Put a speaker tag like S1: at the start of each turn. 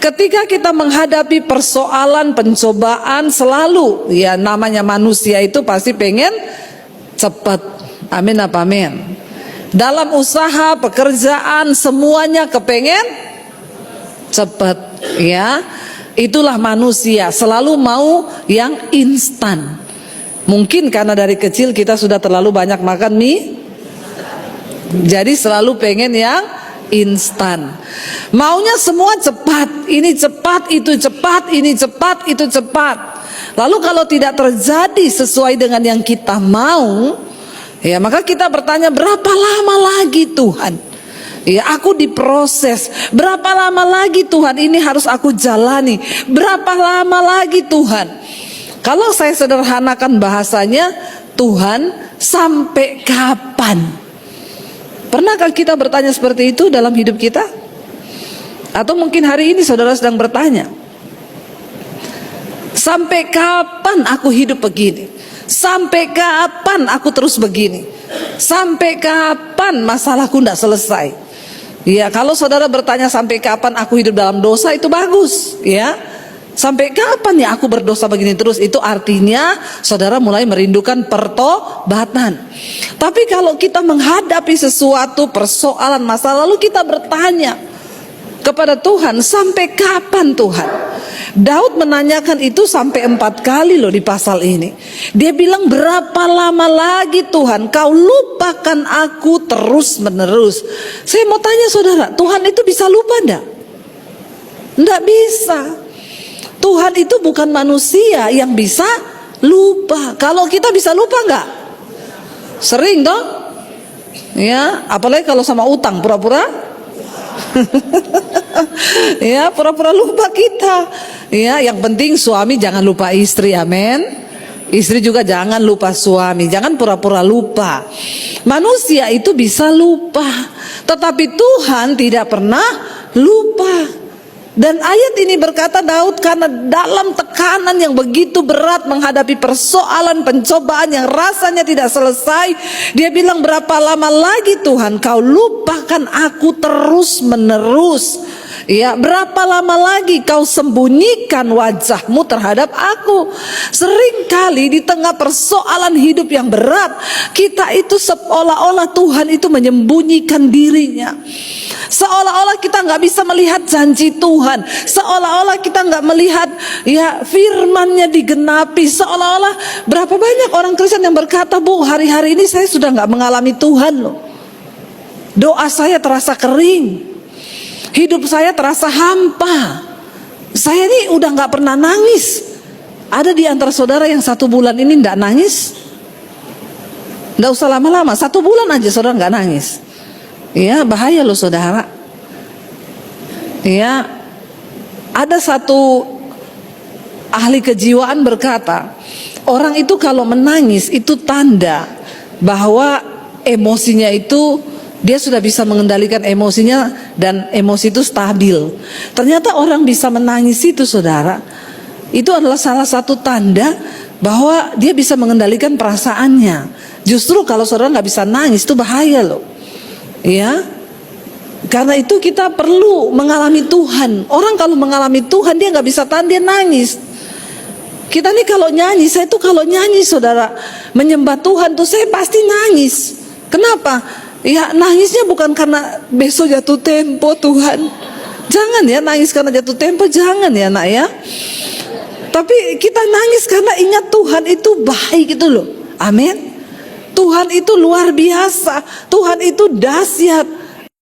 S1: Ketika kita menghadapi persoalan, pencobaan, selalu ya namanya manusia itu pasti pengen cepat. Amin apa amin? Dalam usaha, pekerjaan, semuanya kepengen cepat ya. Itulah manusia, selalu mau yang instan. Mungkin karena dari kecil kita sudah terlalu banyak makan mie, jadi selalu pengen yang instan. Maunya semua cepat, ini cepat, itu cepat, ini cepat, itu cepat. Lalu kalau tidak terjadi sesuai dengan yang kita mau, ya maka kita bertanya, berapa lama lagi Tuhan? Ya, aku diproses. Berapa lama lagi Tuhan ini harus aku jalani? Berapa lama lagi Tuhan? Kalau saya sederhanakan bahasanya, Tuhan sampai kapan? Pernahkah kita bertanya seperti itu dalam hidup kita? Atau mungkin hari ini saudara sedang bertanya, sampai kapan aku hidup begini? Sampai kapan aku terus begini? Sampai kapan masalahku tidak selesai? Ya, kalau saudara bertanya sampai kapan aku hidup dalam dosa, itu bagus ya. Sampai kapan ya aku berdosa begini terus? Itu artinya saudara mulai merindukan pertobatan. Tapi kalau kita menghadapi sesuatu persoalan masa lalu, kita bertanya kepada Tuhan, sampai kapan Tuhan? Daud menanyakan itu sampai 4 kali loh di pasal ini. Dia bilang, berapa lama lagi Tuhan kau lupakan aku terus menerus? Saya mau tanya saudara, Tuhan itu bisa lupa enggak? Enggak bisa. Tuhan itu bukan manusia yang bisa lupa. Kalau kita bisa lupa enggak? Sering dong. Ya, apalagi kalau sama utang, pura-pura ya, pura-pura lupa kita. Ya, yang penting suami jangan lupa istri, amin. Istri juga jangan lupa suami, jangan pura-pura lupa. Manusia itu bisa lupa, tetapi Tuhan tidak pernah lupa. Dan ayat ini berkata, Daud karena dalam tekanan yang begitu berat menghadapi persoalan pencobaan yang rasanya tidak selesai, dia bilang, berapa lama lagi Tuhan kau lupakan aku terus menerus? Ya, berapa lama lagi kau sembunyikan wajahmu terhadap aku? Seringkali di tengah persoalan hidup yang berat, kita itu seolah-olah Tuhan itu menyembunyikan dirinya. Seolah-olah kita nggak bisa melihat janji Tuhan, seolah-olah kita nggak melihat ya firman-Nya digenapi. Seolah-olah berapa banyak orang Kristen yang berkata, Bu, hari-hari ini saya sudah nggak mengalami Tuhan loh. Doa saya terasa kering, hidup saya terasa hampa. Saya ini udah nggak pernah nangis. Ada di antara saudara yang 1 bulan ini nggak nangis? Nggak usah lama-lama, 1 bulan aja saudara nggak nangis. Ya, bahaya loh saudara. Ya, ada satu ahli kejiwaan berkata, orang itu kalau menangis itu tanda bahwa emosinya itu, dia sudah bisa mengendalikan emosinya dan emosi itu stabil. Ternyata orang bisa menangis itu saudara, itu adalah salah satu tanda bahwa dia bisa mengendalikan perasaannya. Justru kalau saudara nggak bisa nangis itu bahaya loh. Ya, karena itu kita perlu mengalami Tuhan. Orang kalau mengalami Tuhan dia nggak bisa tahan, dia nangis. Kita nih kalau nyanyi, saya tuh kalau nyanyi saudara menyembah Tuhan tuh saya pasti nangis. Kenapa? Ya nangisnya bukan karena besok jatuh tempo Tuhan. Jangan ya nangis karena jatuh tempo, jangan ya nak ya. Tapi kita nangis karena ingat Tuhan itu baik gitu loh. Amin. Tuhan itu luar biasa, Tuhan itu dahsyat.